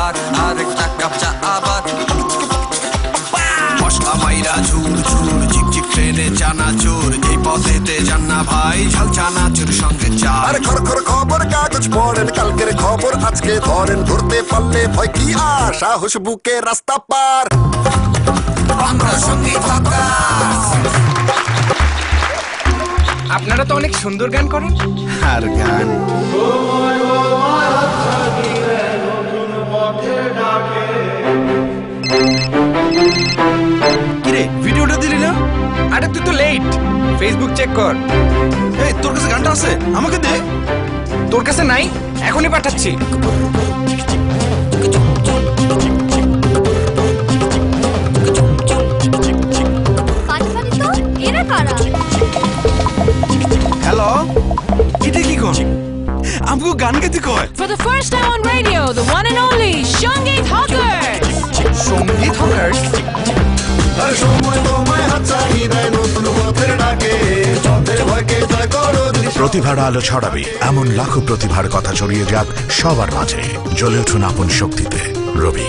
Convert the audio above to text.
আবার আরেকটা কাপ চা আবার মশলা মাইরা ঝুর ঝুর ঝিকঝিক ট্রেনে চানাচুর এই পথেতে যান না ভাই ঝাল চানাচুর সঙ্গে চা আরে খর খর খবর কাগজ পড়েন কালকের খবর আজকে ধরেন ধরতে পারলে ভয় কি আর সাহস বুকে রাস্তা পার আমরা সঙ্গীত হকার। আপনারা তো অনেক সুন্দর গান করেন। আর গান কিরে ভিডিওটা দিলি না? আরে তুই তো লেট, ফেসবুক চেক কর। এই তোর কাছে গানটা আছে, আমাকে দে। তোর কাছে নাই? এখনই পাঠাচ্ছি। হ্যালো, এটা কি কর? আমাকে গান গাইতে কয়। For the first time on radio, the one and only Shangit Hawkers. সঙ্গীত হকার। সময় তোমায় হাতছানি দেয় নতুন পথের ডাকে পথের ভয়কে জয় করো প্রতিভার আলো ছড়াবে এমন লাখো প্রতিভার কথা ছড়িয়ে যাক সবার মাঝে। জ্বলে উঠুন আপন শক্তিতে। রবি।